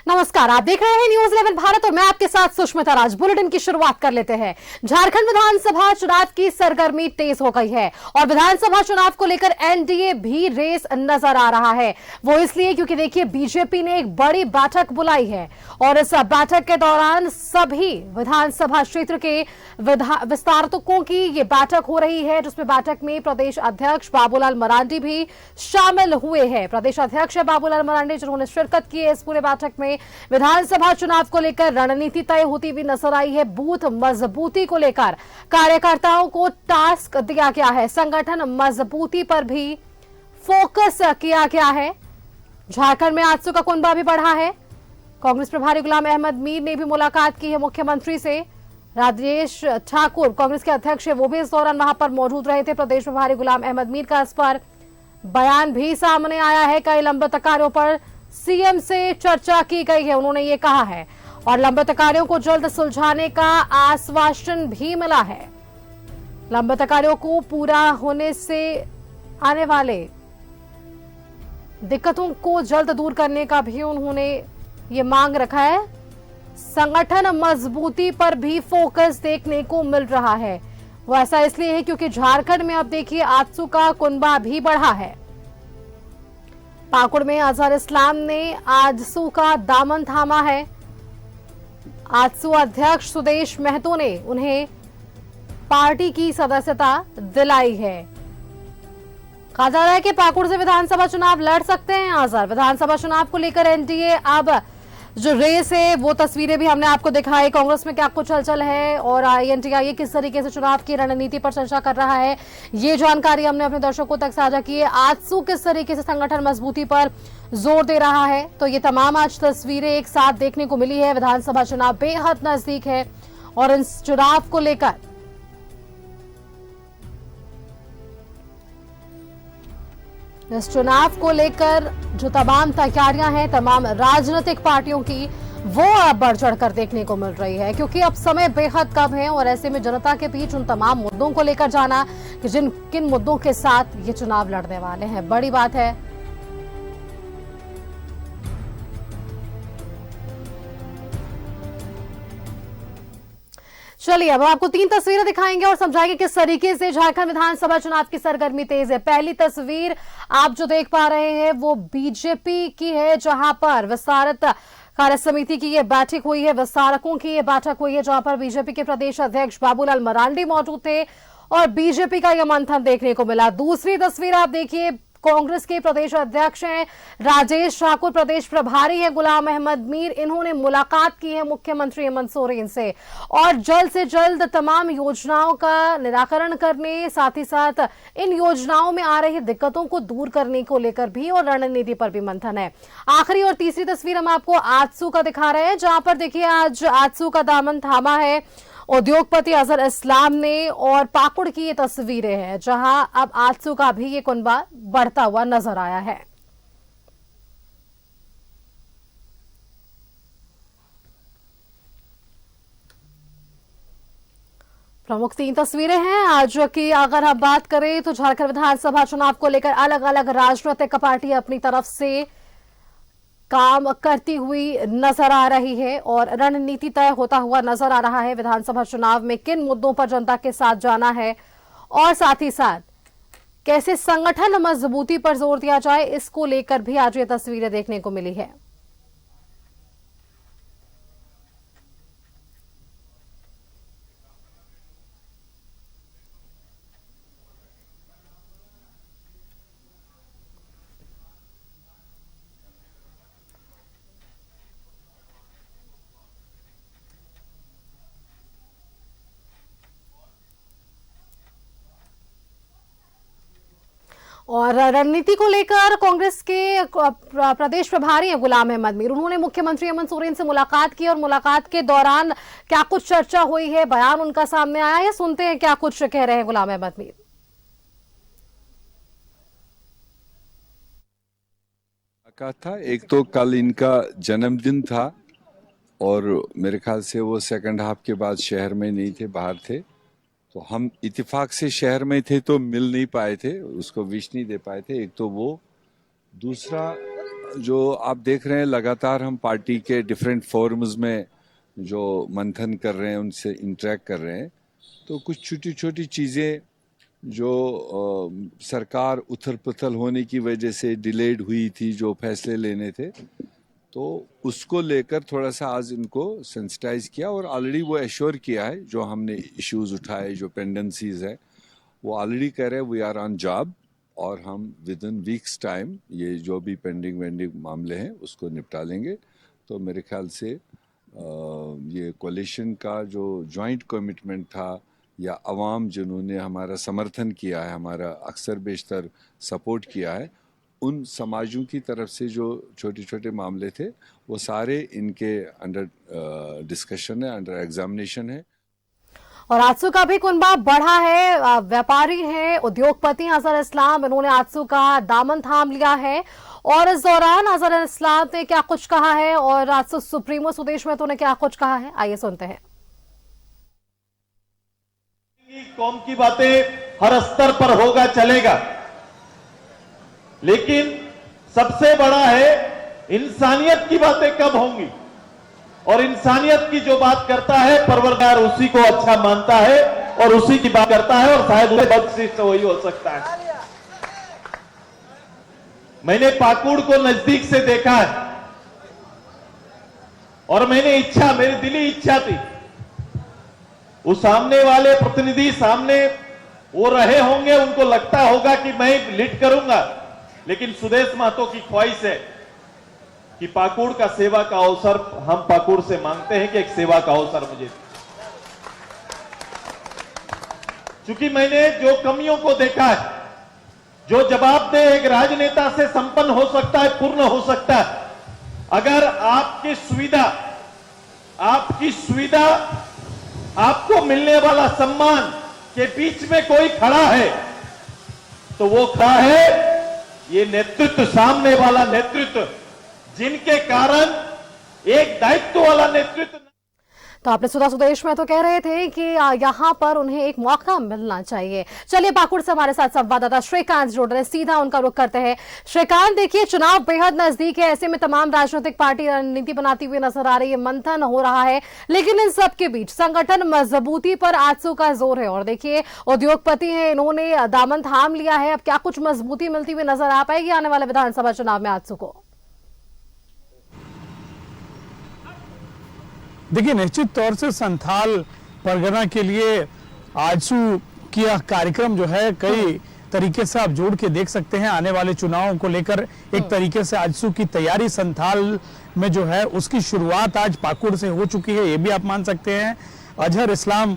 नमस्कार, आप देख रहे हैं न्यूज 11 भारत और मैं आपके साथ सुष्मिता राज। बुलेटिन की शुरुआत कर लेते हैं। झारखंड विधानसभा चुनाव की सरगर्मी तेज हो गई है और विधानसभा चुनाव को लेकर एनडीए भी रेस नजर आ रहा है। वो इसलिए क्योंकि देखिए बीजेपी ने एक बड़ी बैठक बुलाई है और इस बैठक के दौरान सभी विधानसभा क्षेत्र के विस्तारकों की ये बैठक हो रही है, जिसमें बैठक में प्रदेश अध्यक्ष बाबूलाल मरांडी भी शामिल हुए हैं। प्रदेश अध्यक्ष बाबूलाल मरांडी जिन्होंने शिरकत की है इस पूरे बैठक में। विधानसभा चुनाव को लेकर रणनीति तय होती हुई नजर आई है। बूथ मजबूती को लेकर कार्यकर्ताओं को टास्क दिया गया है। संगठन मजबूती पर भी फोकस किया गया है। झारखंड में आजसू का कुनबा भी बढ़ा है। कांग्रेस प्रभारी गुलाम अहमद मीर ने भी मुलाकात की है मुख्यमंत्री से। राजेश ठाकुर कांग्रेस के अध्यक्ष है, वो भी इस दौरान वहां पर मौजूद रहे थे। प्रदेश प्रभारी गुलाम अहमद मीर का इस पर बयान भी सामने आया है। कई लंबित कार्यों पर सीएम से चर्चा की गई है, उन्होंने ये कहा है, और लंबित कार्यों को जल्द सुलझाने का आश्वासन भी मिला है। लंबित कार्यों को पूरा होने से आने वाले दिक्कतों को जल्द दूर करने का भी उन्होंने ये मांग रखा है। संगठन मजबूती पर भी फोकस देखने को मिल रहा है। वो ऐसा इसलिए है क्योंकि झारखंड में अब देखिए आजसू का कुनबा भी बढ़ा है। पाकुड़ में अजहर इस्लाम ने आजसू का दामन थामा है। आजसू अध्यक्ष सुदेश महतो ने उन्हें पार्टी की सदस्यता दिलाई है। कहा जा रहा है कि पाकुड़ से विधानसभा चुनाव लड़ सकते हैं अजहर। विधानसभा चुनाव को लेकर एनडीए अब जो रेस है वो तस्वीरें भी हमने आपको दिखाई। कांग्रेस में क्या कुछ हलचल है और एनडीए किस तरीके से चुनाव की रणनीति पर चर्चा कर रहा है, ये जानकारी हमने अपने दर्शकों तक साझा की है। आजसू किस तरीके से संगठन मजबूती पर जोर दे रहा है, तो ये तमाम आज तस्वीरें एक साथ देखने को मिली है। विधानसभा चुनाव बेहद नजदीक है और इस चुनाव को लेकर जो तमाम तैयारियां हैं तमाम राजनीतिक पार्टियों की, वो अब बढ़ चढ़कर देखने को मिल रही है, क्योंकि अब समय बेहद कम है और ऐसे में जनता के बीच उन तमाम मुद्दों को लेकर जाना कि किन मुद्दों के साथ ये चुनाव लड़ने वाले हैं, बड़ी बात है। चलिए अब आपको 3 तस्वीरें दिखाएंगे और समझाएंगे किस तरीके से झारखंड विधानसभा चुनाव की सरगर्मी तेज है। पहली तस्वीर आप जो देख पा रहे हैं वो बीजेपी की है, जहां पर विस्तारित कार्य समिति की ये बैठक हुई है, विस्तारकों की ये बैठक हुई है, जहां पर बीजेपी के प्रदेश अध्यक्ष बाबूलाल मरांडी मौजूद थे और बीजेपी का यह मंथन देखने को मिला। दूसरी तस्वीर आप देखिए, कांग्रेस के प्रदेश अध्यक्ष हैं राजेश ठाकुर, प्रदेश प्रभारी हैं गुलाम अहमद मीर। इन्होंने मुलाकात की है मुख्यमंत्री हेमंत सोरेन से और जल्द से जल्द तमाम योजनाओं का निराकरण करने, साथ ही साथ इन योजनाओं में आ रही दिक्कतों को दूर करने को लेकर भी और रणनीति पर भी मंथन है। आखिरी और तीसरी तस्वीर हम आपको आजसू का दिखा रहे हैं, जहां पर देखिए आज आजसू का दामन थामा है उद्योगपति अजहर इस्लाम ने, और पाकुड़ की ये तस्वीरें हैं जहां अब आजसू का भी ये कुनबा बढ़ता हुआ नजर आया है। प्रमुख 3 तस्वीरें हैं आज की। अगर हम बात करें तो झारखंड विधानसभा चुनाव को लेकर अलग अलग राजनीतिक पार्टी अपनी तरफ से काम करती हुई नजर आ रही है और रणनीति तय होता हुआ नजर आ रहा है। विधानसभा चुनाव में किन मुद्दों पर जनता के साथ जाना है और साथ ही साथ कैसे संगठन मजबूती पर जोर दिया जाए, इसको लेकर भी आज ये तस्वीरें देखने को मिली है। और रणनीति को लेकर कांग्रेस के प्रदेश प्रभारी हैं गुलाम अहमद मीर, उन्होंने मुख्यमंत्री हेमंत सोरेन से मुलाकात की और मुलाकात के दौरान क्या कुछ चर्चा हुई है, बयान उनका सामने आया है, सुनते हैं क्या कुछ कह रहे हैं गुलाम अहमद मीर। का था एक तो कल इनका जन्मदिन था और मेरे ख्याल से वो सेकंड हाफ के बाद शहर में नहीं थे, बाहर थे, तो हम इत्तेफाक से शहर में थे तो मिल नहीं पाए थे, उसको विश नहीं दे पाए थे। एक तो वो, दूसरा जो आप देख रहे हैं लगातार हम पार्टी के डिफरेंट फोरम्स में जो मंथन कर रहे हैं, उनसे इंटरेक्ट कर रहे हैं, तो कुछ छोटी छोटी चीज़ें जो सरकार उथल पुथल होने की वजह से डिलेड हुई थी, जो फैसले लेने थे, तो उसको लेकर थोड़ा सा आज इनको सेंसिटाइज किया और ऑलरेडी वो एश्योर किया है जो हमने इश्यूज उठाए, जो पेंडेंसीज है, वो ऑलरेडी कह रहे हैं वी आर ऑन जॉब और हम विद इन वीक्स टाइम ये जो भी पेंडिंग वेंडिंग मामले हैं उसको निपटा लेंगे। तो मेरे ख्याल से ये कोalition का जो जॉइंट कमिटमेंट था या अवाम जिन्होंने हमारा समर्थन किया है, हमारा अक्सर बेशतर सपोर्ट किया है, उन समाजों की तरफ से जो छोटे छोटे मामले थे वो सारे इनके अंडर डिस्कशन है, अंडर एग्जामिनेशन है। और आजसू का भी कुनबा बढ़ा है। व्यापारी है, उद्योगपति अजहर इस्लाम, इन्होंने आजसू का दामन थाम लिया है और इस दौरान अजहर इस्लाम ने क्या कुछ कहा है और आजसू सुप्रीमो सुदेश महतो ने क्या कुछ कहा है, आइए सुनते हैं। कौम की बातें हर स्तर पर होगा, चलेगा, लेकिन सबसे बड़ा है इंसानियत की बातें कब होंगी। और इंसानियत की जो बात करता है परवरदिगार उसी को अच्छा मानता है और उसी की बात करता है और शायद उसे बदशिष्ट वही हो सकता है। मैंने पाकुड़ को नजदीक से देखा है और मेरी दिली इच्छा थी वो सामने वाले प्रतिनिधि सामने वो रहे होंगे, उनको लगता होगा कि मैं लीड करूंगा, लेकिन सुदेश महतो की ख्वाहिश है कि पाकुड़ का सेवा का अवसर हम पाकुड़ से मांगते हैं कि एक सेवा का अवसर मुझे, क्योंकि मैंने जो कमियों को देखा है, जो जवाबदेह एक राजनेता से संपन्न हो सकता है, पूर्ण हो सकता है, अगर आपकी सुविधा आपको मिलने वाला सम्मान के बीच में कोई खड़ा है तो वो खड़ा है ये नेतृत्व, सामने वाला नेतृत्व, जिनके कारण एक दायित्व वाला नेतृत्व। तो आपने सुधा सुदेश में तो कह रहे थे कि यहाँ पर उन्हें एक मौका मिलना चाहिए। चलिए पाकुड़ से हमारे साथ संवाददाता श्रीकांत जुड़ रहे हैं, सीधा उनका रुख करते हैं। श्रीकांत, देखिए चुनाव बेहद नजदीक है, ऐसे में तमाम राजनीतिक पार्टी रणनीति बनाती हुई नजर आ रही है, मंथन हो रहा है, लेकिन इन सब के बीच संगठन मजबूती पर आजसू का जोर है और देखिए उद्योगपति हैं, इन्होंने दामन थाम लिया है। अब क्या कुछ मजबूती मिलती हुई नजर आ पाएगी आने वाले विधानसभा चुनाव में आजसू को? देखिए, निश्चित तौर से संथाल परगना के लिए आजसू की यह कार्यक्रम जो है कई तरीके से आप जोड़ के देख सकते हैं। आने वाले चुनावों को लेकर एक तरीके से आजसू की तैयारी संथाल में जो है उसकी शुरुआत आज पाकुड़ से हो चुकी है, ये भी आप मान सकते हैं। अजहर इस्लाम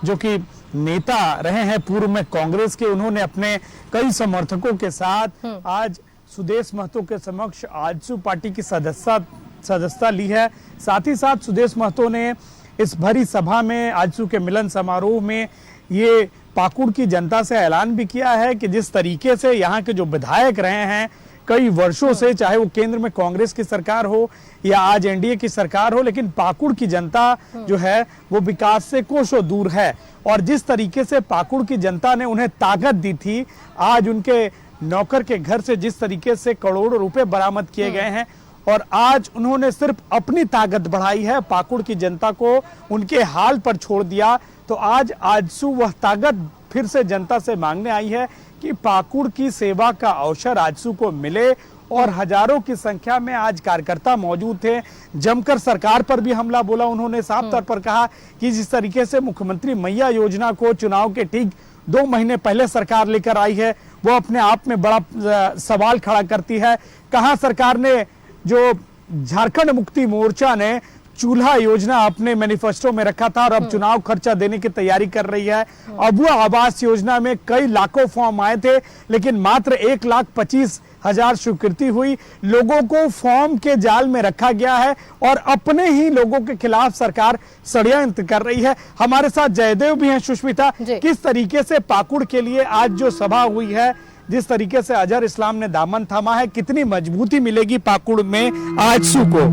जो कि नेता रहे हैं पूर्व में कांग्रेस के, उन्होंने अपने कई समर्थकों के साथ आज सुदेश महतो के समक्ष आजसू पार्टी की सदस्यता ली है। साथ ही साथ सुदेश महतो ने इस भरी सभा में आजसू के मिलन समारोह में ये पाकुड़ की जनता से ऐलान भी किया है कि जिस तरीके से यहाँ के जो विधायक रहे हैं कई वर्षों से, चाहे वो केंद्र में कांग्रेस की सरकार हो या आज एनडीए की सरकार हो, लेकिन पाकुड़ की जनता जो है वो विकास से कोसों दूर है। और जिस तरीके से पाकुड़ की जनता ने उन्हें ताकत दी थी, आज उनके नौकर के घर से जिस तरीके से करोड़ों रुपए बरामद किए गए हैं और आज उन्होंने सिर्फ अपनी ताकत बढ़ाई है, पाकुड़ की जनता को उनके हाल पर छोड़ दिया, तो आज आजसू वह ताकत फिर से जनता से मांगने आई है कि पाकुड़ की सेवा का अवसर आजसू को मिले। और हजारों की संख्या में आज कार्यकर्ता मौजूद थे, जमकर सरकार पर भी हमला बोला। उन्होंने साफ तौर पर कहा कि जिस तरीके से मुख्यमंत्री मैया योजना को चुनाव के ठीक 2 महीने पहले सरकार लेकर आई है वो अपने आप में बड़ा सवाल खड़ा करती है। कहां सरकार ने, जो झारखंड मुक्ति मोर्चा ने चूल्हा योजना अपने मैनिफेस्टो में रखा था और अब चुनाव खर्चा देने की तैयारी कर रही है। अबुआ आवास योजना में कई लाखों फॉर्म आए थे, लेकिन मात्र 1,25,000 स्वीकृति हुई। लोगों को फॉर्म के जाल में रखा गया है और अपने ही लोगों के खिलाफ सरकार षड्यंत्र कर रही है। हमारे साथ जयदेव भी हैं। सुष्मिता, किस तरीके से पाकुड़ के लिए आज जो सभा हुई है जिस तरीके से अजहर इस्लाम ने दामन थामा है, कितनी मजबूती मिलेगी पाकुड़ में आजसू को?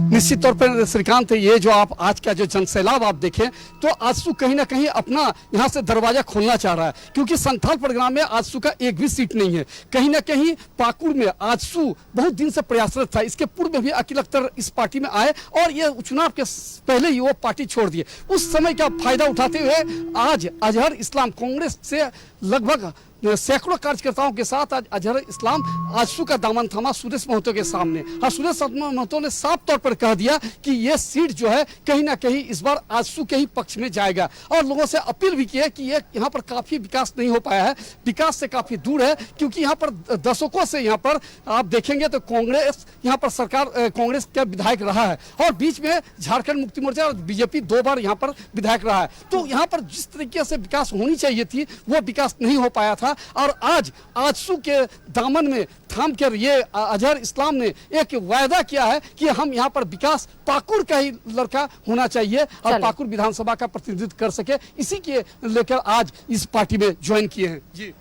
निश्चित तौर पर श्रीकांत, ये जो आप आज का जो जनसैलाब आप देखें तो आजसू कहीं ना कहीं अपना यहाँ से दरवाजा खोलना चाह रहा है, क्योंकि संथाल परगना में आजसू का एक भी सीट नहीं है। कहीं ना कहीं पाकुड़ में आजसू बहुत दिन से प्रयासरत था। इसके पूर्व में भी अकील अख्तर इस पार्टी में आए और ये चुनाव के पहले ही वो पार्टी छोड़ दिए। उस समय का फायदा उठाते हुए आज अजहर इस्लाम कांग्रेस से लगभग सैकड़ों कार्यकर्ताओं के साथ आज अजहर इस्लाम आजसू का दामन थामा सुरेश महतो के सामने। और सुरेश महतो ने साफ तौर पर कह दिया कि ये सीट जो है कहीं ना कहीं इस बार आजसू के ही पक्ष में जाएगा, और लोगों से अपील भी की है कि ये यहाँ पर काफी विकास नहीं हो पाया है, विकास से काफी दूर है, क्योंकि यहाँ पर दशकों से यहाँ पर आप देखेंगे तो कांग्रेस यहाँ पर सरकार कांग्रेस का विधायक रहा है, और बीच में झारखंड मुक्ति मोर्चा और बीजेपी 2 बार यहाँ पर विधायक रहा है। तो यहाँ पर जिस तरीके से विकास होनी चाहिए थी वो विकास नहीं हो पाया था, और आज आजसू के दामन में थाम कर ये अजहर इस्लाम ने एक वायदा किया है कि हम यहाँ पर विकास पाकुड़ का ही लड़का होना चाहिए और पाकुड़ विधानसभा का प्रतिनिधित्व कर सके, इसी के लेकर आज इस पार्टी में ज्वाइन किए हैं। जी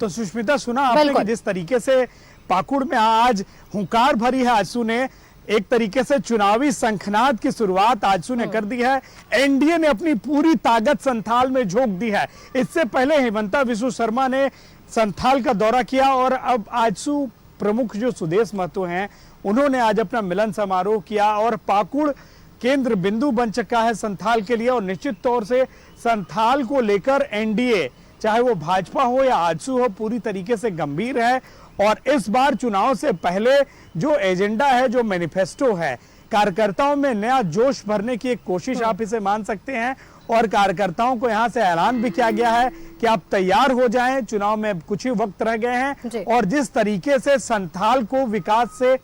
तो सुष्मिता, सुना आपने कि जिस तरीके से पाकुड़ में आज हुंकार भरी है आजसू ने, एक तरीके से चुनावी शंखनाद की शुरुआत आजसू ने कर दी है। एनडीए ने अपनी पूरी ताकत संथाल में झोंक दी है। इससे पहले हेमंता बिस्व शर्मा ने संथाल का दौरा किया और अब आजसू प्रमुख जो सुदेश महतो हैं उन्होंने आज अपना मिलन समारोह किया, और पाकुड़ केंद्र बिंदु बन चुका है संथाल के लिए। और निश्चित तौर से संथाल को लेकर एनडीए, चाहे वो भाजपा हो या आजसू हो, पूरी तरीके से गंभीर है। और इस बार चुनाव से पहले जो एजेंडा है, जो मैनिफेस्टो है, कार्यकर्ताओं में नया जोश भरने की एक कोशिश आप इसे मान सकते हैं। और कार्यकर्ताओं को यहां से ऐलान भी किया गया है कि आप तैयार हो जाएं, चुनाव में कुछ ही वक्त रह गए हैं। और जिस तरीके से संथाल को विकास से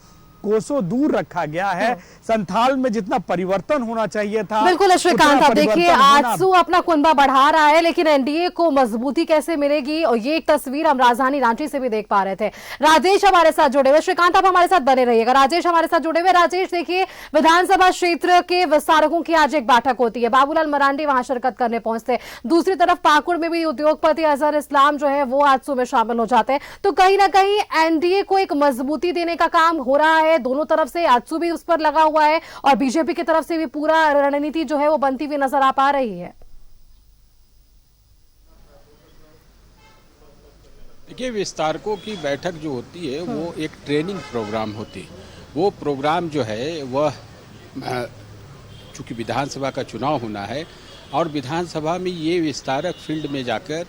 कोसों दूर रखा गया है, संथाल में जितना परिवर्तन होना चाहिए था, बिल्कुल श्रीकांत, आप देखिए आजसू अपना कुनबा बढ़ा रहा है, लेकिन एनडीए को मजबूती कैसे मिलेगी, और ये एक तस्वीर हम राजधानी रांची से भी देख पा रहे थे। राजेश हमारे साथ जुड़े हुए, श्रीकांत आप हमारे साथ बने रहिएगा। राजेश हमारे साथ जुड़े हुए। राजेश, देखिए विधानसभा क्षेत्र के विस्तारकों की आज एक बैठक होती है, बाबूलाल मरांडी वहां शिरकत करने पहुंचते। दूसरी तरफ पाकुड़ में भी उद्योगपति अजहर इस्लाम जो है वो आजसू में शामिल हो जाते हैं। तो कहीं ना कहीं एनडीए को एक मजबूती देने का काम हो रहा है, दोनों तरफ से आजसू भी उस पर लगा हुआ है और बीजेपी की तरफ से भी पूरा रणनीति जो है वो बनती हुई नजर आ पा रही है। देखिए, विस्तारकों की बैठक जो होती है वो एक ट्रेनिंग प्रोग्राम होती है। वो प्रोग्राम जो है वह चूंकि विधानसभा का चुनाव होना है और विधानसभा में ये विस्तारक फील्ड में जाकर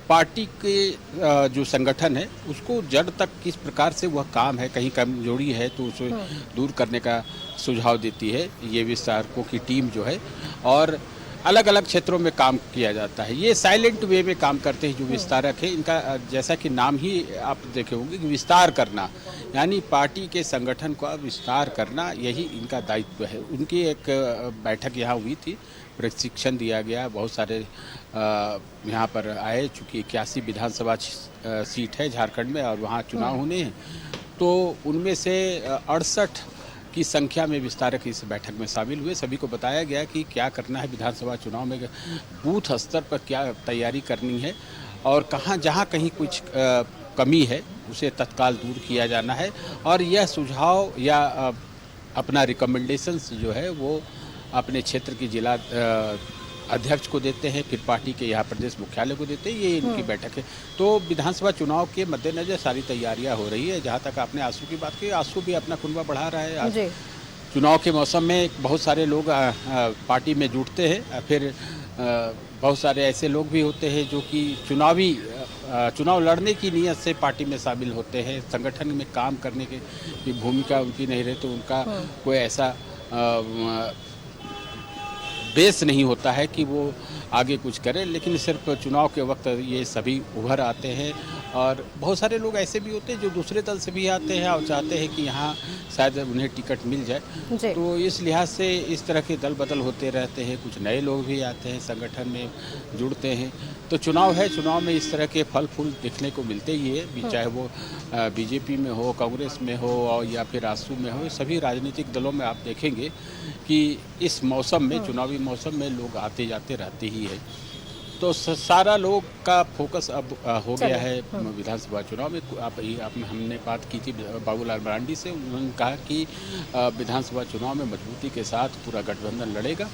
पार्टी के जो संगठन है उसको जड़ तक किस प्रकार से वह काम है, कहीं कमजोरी है तो उसे दूर करने का सुझाव देती है ये विस्तारकों की टीम जो है। और अलग अलग क्षेत्रों में काम किया जाता है। ये साइलेंट वे में काम करते हैं जो विस्तारक है। इनका जैसा कि नाम ही आप देखे होंगे कि विस्तार करना, यानी पार्टी के संगठन का विस्तार करना, यही इनका दायित्व है। उनकी एक बैठक यहाँ हुई थी, प्रशिक्षण दिया गया, बहुत सारे यहाँ पर आए। चूँकि 81 विधानसभा सीट है झारखंड में और वहाँ चुनाव होने हैं, तो उनमें से 68 की संख्या में विस्तारक इस बैठक में शामिल हुए। सभी को बताया गया कि क्या करना है विधानसभा चुनाव में, बूथ स्तर पर क्या तैयारी करनी है और कहाँ जहाँ कहीं कुछ कमी है उसे तत्काल दूर किया जाना है। और यह सुझाव या अपना रिकमेंडेशंस जो है वो अपने क्षेत्र की जिला अध्यक्ष को देते हैं, फिर पार्टी के यहाँ प्रदेश मुख्यालय को देते हैं। ये इनकी बैठक है। तो विधानसभा चुनाव के मद्देनजर सारी तैयारियां हो रही है। जहाँ तक आपने आंसू की बात की, आंसू भी अपना कुनबा बढ़ा रहा है। आज चुनाव के मौसम में बहुत सारे लोग पार्टी में जुटते हैं, फिर बहुत सारे ऐसे लोग भी होते हैं जो कि चुनाव लड़ने की नीयत से पार्टी में शामिल होते हैं। संगठन में काम करने की भूमिका उनकी नहीं रहे तो उनका कोई ऐसा बेस नहीं होता है कि वो आगे कुछ करें। लेकिन सिर्फ चुनाव के वक्त ये सभी उभर आते हैं। और बहुत सारे लोग ऐसे भी होते हैं जो दूसरे दल से भी आते हैं और चाहते हैं कि यहाँ शायद उन्हें टिकट मिल जाए। तो इस लिहाज से इस तरह के दल बदल होते रहते हैं। कुछ नए लोग भी आते हैं, संगठन में जुड़ते हैं। तो चुनाव है, चुनाव में इस तरह के फल फूल देखने को मिलते ही है, चाहे वो बीजेपी में हो, कांग्रेस में हो और या फिर आजसू में हो। सभी राजनीतिक दलों में आप देखेंगे कि इस मौसम में, चुनावी मौसम में लोग आते जाते रहते ही है। तो सारा लोग का फोकस अब हो गया है विधानसभा चुनाव में। हमने बात की थी बाबूलाल मरांडी से, उन्होंने कहा कि विधानसभा चुनाव में मजबूती के साथ पूरा गठबंधन लड़ेगा।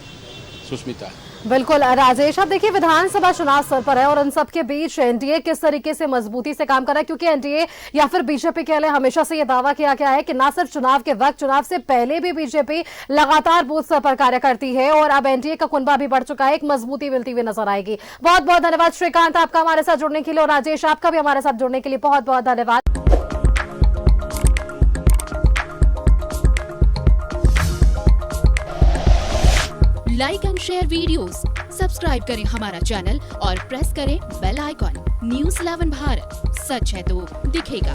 सुष्मिता। बिल्कुल राजेश, अब देखिए विधानसभा चुनाव सर पर है और उन सब के बीच एनडीए किस तरीके से मजबूती से काम कर रहा है, क्योंकि एनडीए या फिर बीजेपी के लिए हमेशा से ये दावा किया गया है कि ना सिर्फ चुनाव के वक्त, चुनाव से पहले भी बीजेपी लगातार बूथ स्तर पर कार्य करती है और अब एनडीए का कुनबा भी बढ़ चुका है, एक मजबूती मिलती हुई नजर आएगी। बहुत बहुत धन्यवाद श्रीकांत आपका हमारे साथ जुड़ने के लिए, और राजेश आपका भी हमारे साथ जुड़ने के लिए बहुत बहुत धन्यवाद। Like and share videos, subscribe करें हमारा चैनल और प्रेस करें बेल आइकॉन। न्यूज़ 11 भारत, सच है तो दिखेगा।